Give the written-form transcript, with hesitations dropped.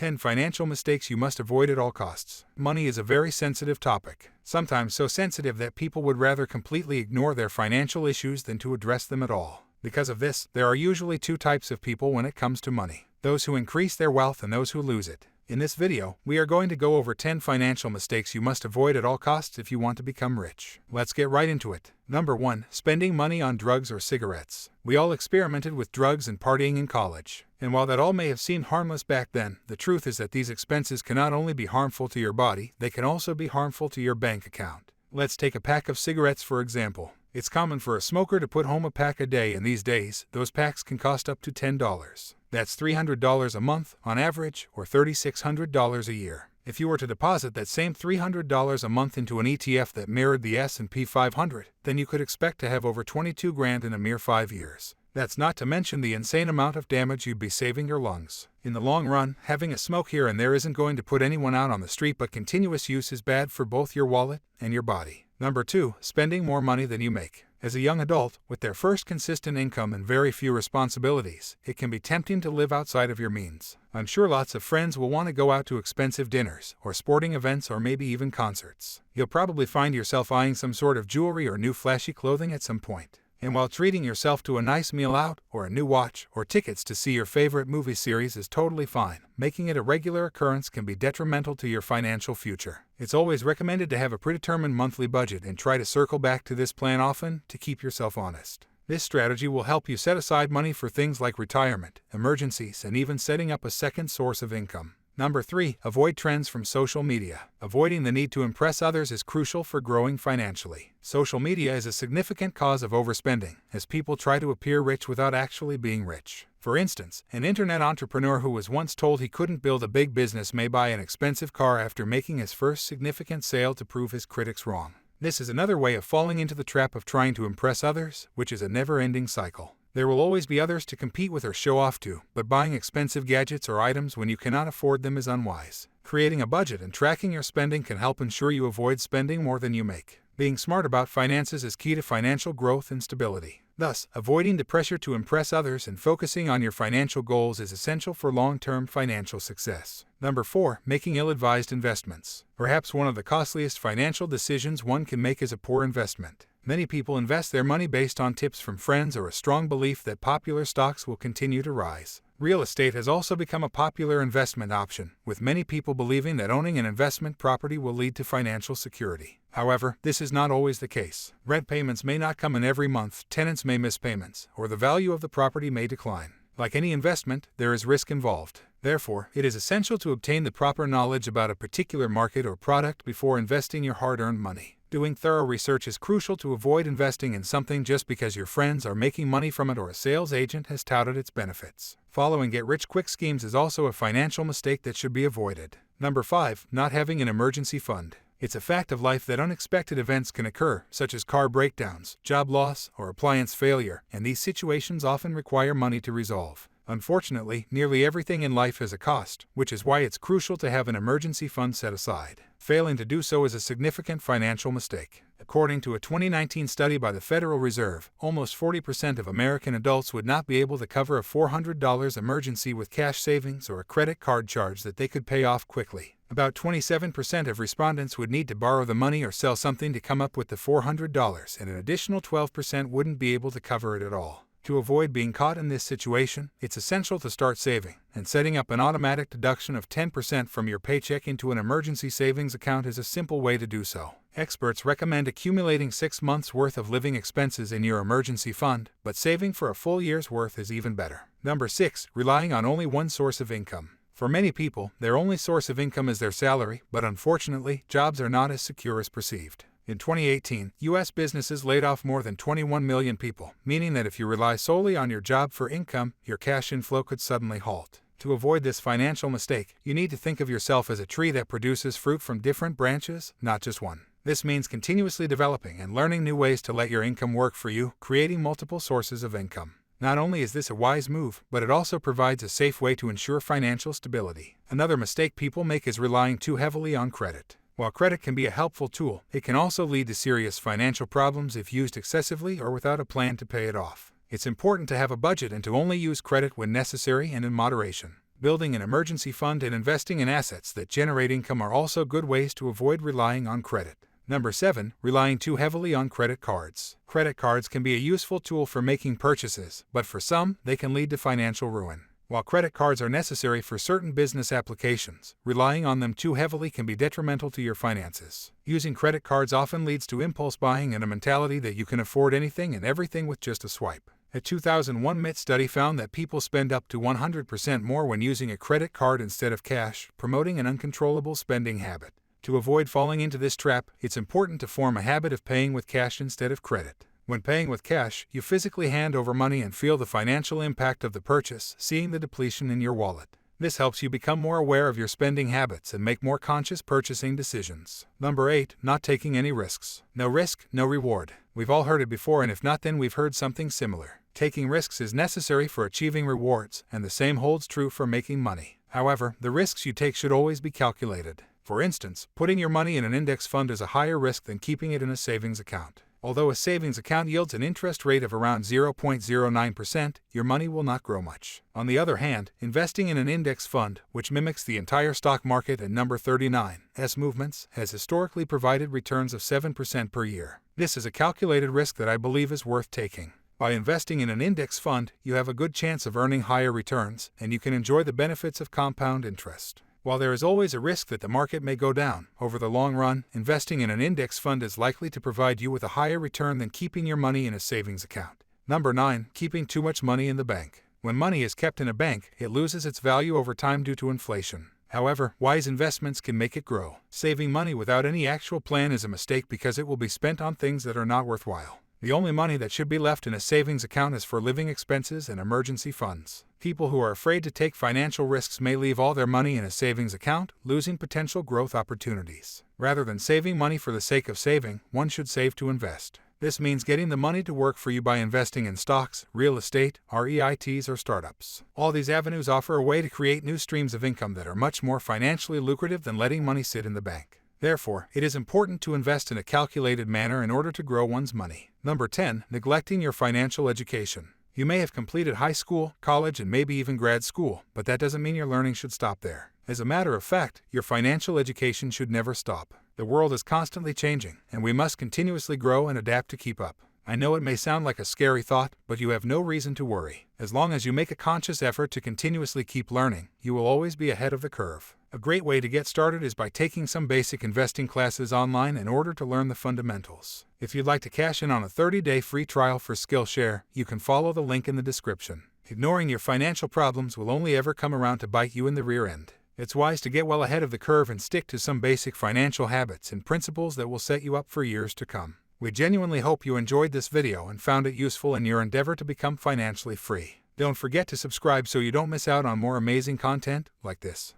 10 Financial Mistakes You Must Avoid at All Costs. Money is a very sensitive topic, sometimes so sensitive that people would rather completely ignore their financial issues than to address them at all. Because of this, there are usually two types of people when it comes to money: those who increase their wealth and those who lose it. In this video, we are going to go over 10 financial mistakes you must avoid at all costs if you want to become rich. Let's get right into it. Number 1. Spending money on drugs or cigarettes. We all experimented with drugs and partying in college. And while that all may have seemed harmless back then, the truth is that these expenses can not only be harmful to your body, they can also be harmful to your bank account. Let's take a pack of cigarettes for example. It's common for a smoker to put home a pack a day, and these days, those packs can cost up to $10. That's $300 a month, on average, or $3,600 a year. If you were to deposit that same $300 a month into an ETF that mirrored the S&P 500, then you could expect to have over 22 grand in a mere 5 years. That's not to mention the insane amount of damage you'd be saving your lungs. In the long run, having a smoke here and there isn't going to put anyone out on the street, but continuous use is bad for both your wallet and your body. Number 2. Spending more money than you make. As a young adult, with their first consistent income and very few responsibilities, it can be tempting to live outside of your means. I'm sure lots of friends will want to go out to expensive dinners, or sporting events, or maybe even concerts. You'll probably find yourself eyeing some sort of jewelry or new flashy clothing at some point. And while treating yourself to a nice meal out, or a new watch, or tickets to see your favorite movie series is totally fine, making it a regular occurrence can be detrimental to your financial future. It's always recommended to have a predetermined monthly budget and try to circle back to this plan often to keep yourself honest. This strategy will help you set aside money for things like retirement, emergencies, and even setting up a second source of income. Number 3. Avoid trends from social media. Avoiding the need to impress others is crucial for growing financially. Social media is a significant cause of overspending, as people try to appear rich without actually being rich. For instance, an internet entrepreneur who was once told he couldn't build a big business may buy an expensive car after making his first significant sale to prove his critics wrong. This is another way of falling into the trap of trying to impress others, which is a never-ending cycle. There will always be others to compete with or show off to, but buying expensive gadgets or items when you cannot afford them is unwise. Creating a budget and tracking your spending can help ensure you avoid spending more than you make. Being smart about finances is key to financial growth and stability. Thus, avoiding the pressure to impress others and focusing on your financial goals is essential for long-term financial success. Number 4. Making ill-advised investments. Perhaps one of the costliest financial decisions one can make is a poor investment. Many people invest their money based on tips from friends or a strong belief that popular stocks will continue to rise. Real estate has also become a popular investment option, with many people believing that owning an investment property will lead to financial security. However, this is not always the case. Rent payments may not come in every month, tenants may miss payments, or the value of the property may decline. Like any investment, there is risk involved. Therefore, it is essential to obtain the proper knowledge about a particular market or product before investing your hard-earned money. Doing thorough research is crucial to avoid investing in something just because your friends are making money from it or a sales agent has touted its benefits. Following get-rich-quick schemes is also a financial mistake that should be avoided. Number 5. Not having an emergency fund. It's a fact of life that unexpected events can occur, such as car breakdowns, job loss, or appliance failure, and these situations often require money to resolve. Unfortunately, nearly everything in life has a cost, which is why it's crucial to have an emergency fund set aside. Failing to do so is a significant financial mistake. According to a 2019 study by the Federal Reserve, almost 40% of American adults would not be able to cover a $400 emergency with cash savings or a credit card charge that they could pay off quickly. About 27% of respondents would need to borrow the money or sell something to come up with the $400, and an additional 12% wouldn't be able to cover it at all. To avoid being caught in this situation, it's essential to start saving, and setting up an automatic deduction of 10% from your paycheck into an emergency savings account is a simple way to do so. Experts recommend accumulating 6 months' worth of living expenses in your emergency fund, but saving for a full year's worth is even better. Number 6. Relying on only one source of income. For many people, their only source of income is their salary, but unfortunately, jobs are not as secure as perceived. In 2018, U.S. businesses laid off more than 21 million people, meaning that if you rely solely on your job for income, your cash inflow could suddenly halt. To avoid this financial mistake, you need to think of yourself as a tree that produces fruit from different branches, not just one. This means continuously developing and learning new ways to let your income work for you, creating multiple sources of income. Not only is this a wise move, but it also provides a safe way to ensure financial stability. Another mistake people make is relying too heavily on credit. While credit can be a helpful tool, it can also lead to serious financial problems if used excessively or without a plan to pay it off. It's important to have a budget and to only use credit when necessary and in moderation. Building an emergency fund and investing in assets that generate income are also good ways to avoid relying on credit. Number 7. Relying too heavily on credit cards. Credit cards can be a useful tool for making purchases, but for some, they can lead to financial ruin. While credit cards are necessary for certain business applications, relying on them too heavily can be detrimental to your finances. Using credit cards often leads to impulse buying and a mentality that you can afford anything and everything with just a swipe. A 2001 MIT study found that people spend up to 100% more when using a credit card instead of cash, promoting an uncontrollable spending habit. To avoid falling into this trap, it's important to form a habit of paying with cash instead of credit. When paying with cash, you physically hand over money and feel the financial impact of the purchase, seeing the depletion in your wallet. This helps you become more aware of your spending habits and make more conscious purchasing decisions. Number 8. Not taking any risks. No risk, no reward. We've all heard it before, and if not, then we've heard something similar. Taking risks is necessary for achieving rewards, and the same holds true for making money. However, the risks you take should always be calculated. For instance, putting your money in an index fund is a higher risk than keeping it in a savings account. Although a savings account yields an interest rate of around 0.09%, your money will not grow much. On the other hand, investing in an index fund, which mimics the entire stock market and number 39's movements, has historically provided returns of 7% per year. This is a calculated risk that I believe is worth taking. By investing in an index fund, you have a good chance of earning higher returns, and you can enjoy the benefits of compound interest. While there is always a risk that the market may go down, over the long run, investing in an index fund is likely to provide you with a higher return than keeping your money in a savings account. Number 9. Keeping too much money in the bank. When money is kept in a bank, it loses its value over time due to inflation. However, wise investments can make it grow. Saving money without any actual plan is a mistake because it will be spent on things that are not worthwhile. The only money that should be left in a savings account is for living expenses and emergency funds. People who are afraid to take financial risks may leave all their money in a savings account, losing potential growth opportunities. Rather than saving money for the sake of saving, one should save to invest. This means getting the money to work for you by investing in stocks, real estate, REITs, or startups. All these avenues offer a way to create new streams of income that are much more financially lucrative than letting money sit in the bank. Therefore, it is important to invest in a calculated manner in order to grow one's money. Number 10. Neglecting your financial education. You may have completed high school, college, and maybe even grad school, but that doesn't mean your learning should stop there. As a matter of fact, your financial education should never stop. The world is constantly changing, and we must continuously grow and adapt to keep up. I know it may sound like a scary thought, but you have no reason to worry. As long as you make a conscious effort to continuously keep learning, you will always be ahead of the curve. A great way to get started is by taking some basic investing classes online in order to learn the fundamentals. If you'd like to cash in on a 30-day free trial for Skillshare, you can follow the link in the description. Ignoring your financial problems will only ever come around to bite you in the rear end. It's wise to get well ahead of the curve and stick to some basic financial habits and principles that will set you up for years to come. We genuinely hope you enjoyed this video and found it useful in your endeavor to become financially free. Don't forget to subscribe so you don't miss out on more amazing content like this.